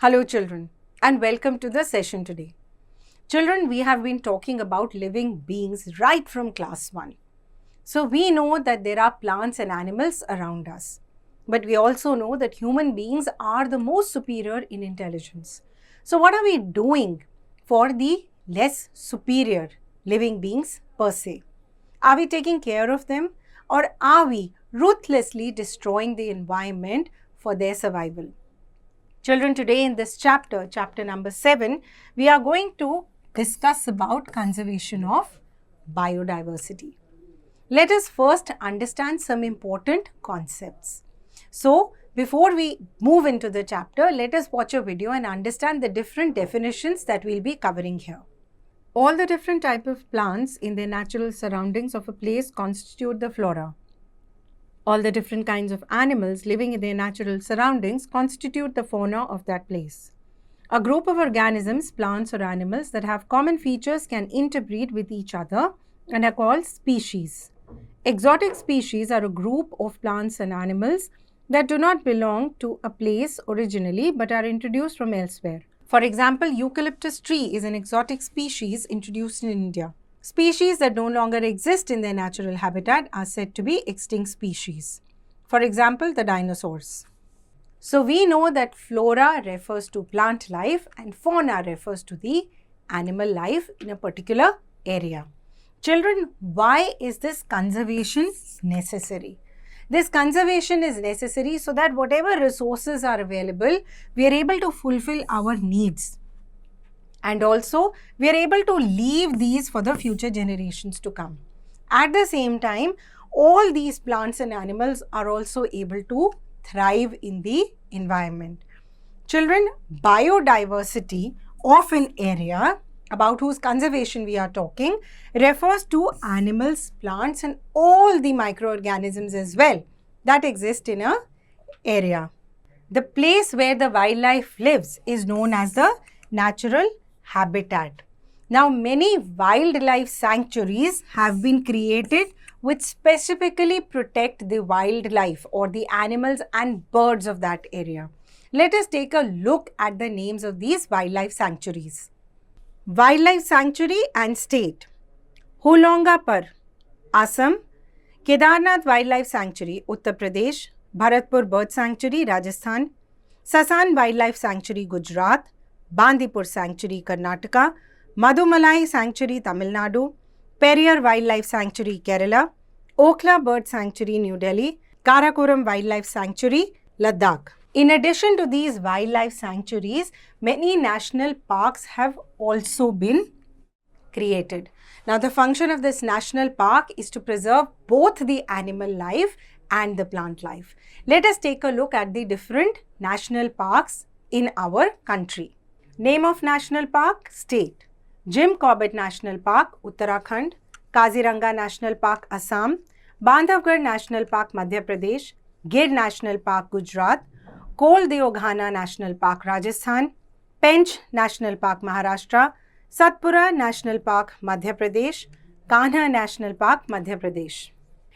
Hello children and welcome to the session today. Children, we have been talking about living beings right from class 1. So we know that there are plants and animals around us. But we also know that human beings are the most superior in intelligence. So what are we doing for the less superior living beings per se? Are we taking care of them or are we ruthlessly destroying the environment for their survival? Children, today in this chapter number 7, we are going to discuss about conservation of biodiversity. Let us first understand some important concepts. So, before we move into the chapter, let us watch a video and understand the different definitions that we'll be covering here. All the different type of plants in the natural surroundings of a place constitute the flora. All the different kinds of animals living in their natural surroundings constitute the fauna of that place. A group of organisms, plants or animals that have common features can interbreed with each other and are called species. Exotic species are a group of plants and animals that do not belong to a place originally but are introduced from elsewhere. For example, eucalyptus tree is an exotic species introduced in India. Species that no longer exist in their natural habitat are said to be extinct species. For example, the dinosaurs. So we know that flora refers to plant life and fauna refers to the animal life in a particular area. Children, why is this conservation necessary? This conservation is necessary so that whatever resources are available, we are able to fulfill our needs. And also, we are able to leave these for the future generations to come. At the same time, all these plants and animals are also able to thrive in the environment. Children, biodiversity of an area about whose conservation we are talking refers to animals, plants and all the microorganisms as well that exist in an area. The place where the wildlife lives is known as the natural habitat. Now, many wildlife sanctuaries have been created which specifically protect the wildlife or the animals and birds of that area. Let us take a look at the names of these wildlife sanctuaries. Wildlife Sanctuary and State. Hulongapur, Assam. Kedarnath Wildlife Sanctuary, Uttar Pradesh. Bharatpur Bird Sanctuary, Rajasthan. Sasan Wildlife Sanctuary, Gujarat. Bandipur Sanctuary, Karnataka. Madumalai Sanctuary, Tamil Nadu. Periyar Wildlife Sanctuary, Kerala. Okhla Bird Sanctuary, New Delhi. Karakoram Wildlife Sanctuary, Ladakh. In addition to these wildlife sanctuaries, many national parks have also been created. Now, the function of this national park is to preserve both the animal life and the plant life. Let us take a look at the different national parks in our country. Name of national park, state. Jim Corbett National Park, Uttarakhand. Kaziranga National Park, Assam. Bandhavgarh National Park, Madhya Pradesh. Gir National Park, Gujarat. Kol Deoghana National Park, Rajasthan. Pench National Park, Maharashtra. Satpura National Park, Madhya Pradesh. Kanha National Park, Madhya Pradesh.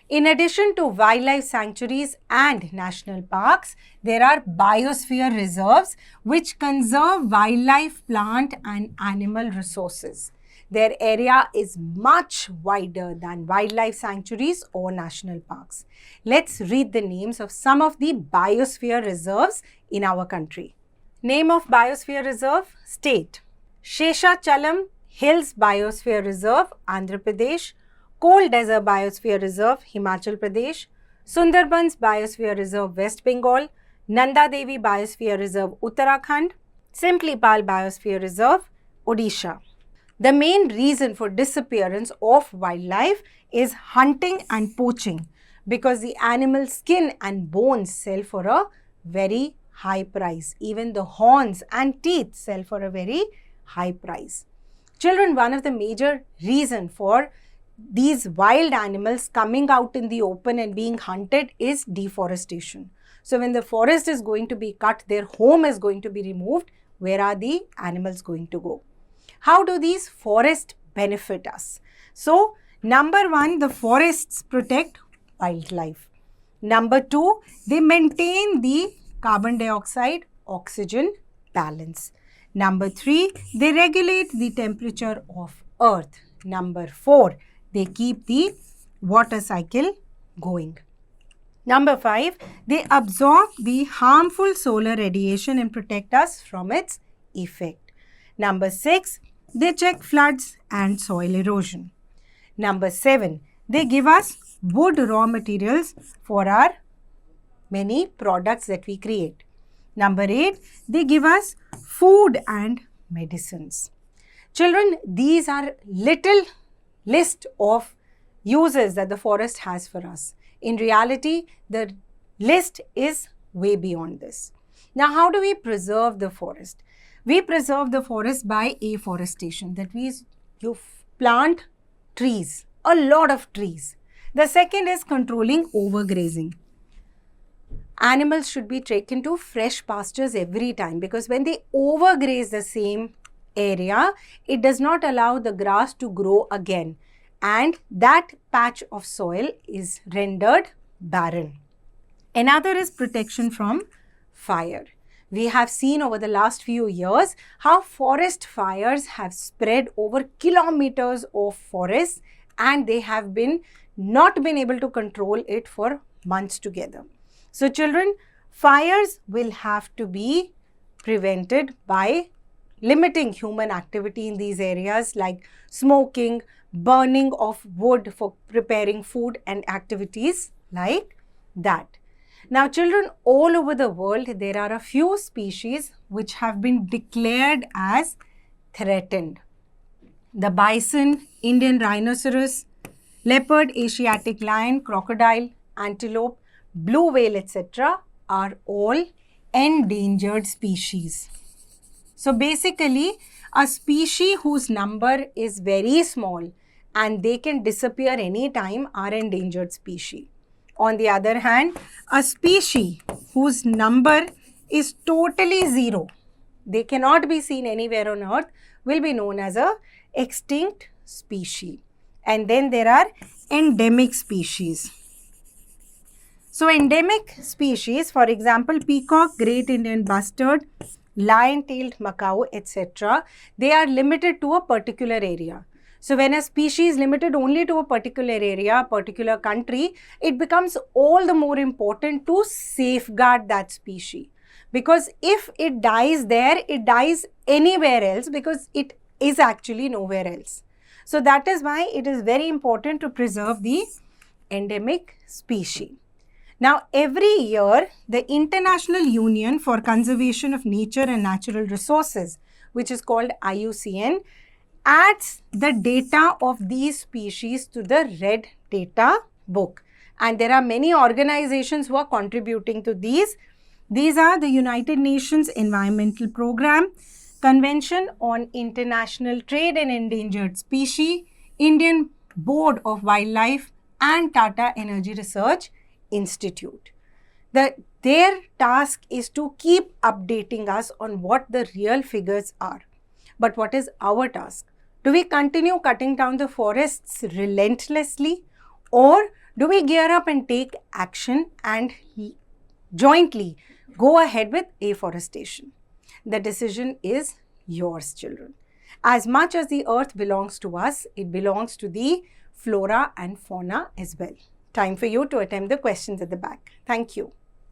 In addition to wildlife sanctuaries and national parks, there are biosphere reserves which conserve wildlife, plant and animal resources. Their area is much wider than wildlife sanctuaries or national parks. Let's read the names of some of the biosphere reserves in our country. Name of biosphere reserve, state. Sheshachalam Hills Biosphere Reserve, Andhra Pradesh. Coal Desert Biosphere Reserve, Himachal Pradesh. Sundarbans Biosphere Reserve, West Bengal. Nanda Devi Biosphere Reserve, Uttarakhand. Simplipal Biosphere Reserve, Odisha. The main reason for disappearance of wildlife is hunting and poaching because the animal skin and bones sell for a very high price. Even the horns and teeth sell for a very high price. Children, one of the major reasons for these wild animals coming out in the open and being hunted is deforestation. So when the forest is going to be cut, their home is going to be removed, where are the animals going to go? How do these forests benefit us? So, number one, the forests protect wildlife. Number two, they maintain the carbon dioxide, oxygen balance. Number 3, they regulate the temperature of Earth. Number 4, they keep the water cycle going. Number 5, they absorb the harmful solar radiation and protect us from its effect. Number 6, they check floods and soil erosion. Number 7, they give us wood raw materials for our many products that we create. Number 8, they give us food and medicines. Children, these are little list of uses that the forest has for us. In reality, the list is way beyond this. Now, how do we preserve the forest? We preserve the forest by afforestation. That means you plant trees, a lot of trees. The second is controlling overgrazing. Animals should be taken to fresh pastures every time, because when they overgraze the same area, it does not allow the grass to grow again, and that patch of soil is rendered barren. Another is protection from fire. We have seen over the last few years how forest fires have spread over kilometers of forests, and they have not been able to control it for months together. So children, fires will have to be prevented by limiting human activity in these areas, like smoking, burning of wood for preparing food, and activities like that. Now children, all over the world, there are a few species which have been declared as threatened. The bison, Indian rhinoceros, leopard, Asiatic lion, crocodile, antelope, blue whale, etc. are all endangered species. So basically, a species whose number is very small and they can disappear anytime are endangered species. On the other hand, a species whose number is totally zero, they cannot be seen anywhere on earth, will be known as a extinct species. And then there are endemic species. So endemic species, for example, peacock, great Indian bustard, lion-tailed macaw, etc., they are limited to a particular area. So when a species is limited only to a particular area, a particular country, it becomes all the more important to safeguard that species. Because if it dies there, it dies anywhere else, because it is actually nowhere else. So that is why it is very important to preserve the endemic species. Now, every year, the International Union for Conservation of Nature and Natural Resources, which is called IUCN, adds the data of these species to the Red Data Book. And there are many organizations who are contributing to these. These are the United Nations Environmental Programme, Convention on International Trade in Endangered Species, Indian Board of Wildlife, and Tata Energy Research Institute. Their task is to keep updating us on what the real figures are. But what is our task? Do we continue cutting down the forests relentlessly, or do we gear up and take action and jointly go ahead with afforestation? The decision is yours, children. As much as the earth belongs to us, it belongs to the flora and fauna as well. Time for you to attempt the questions at the back. Thank you.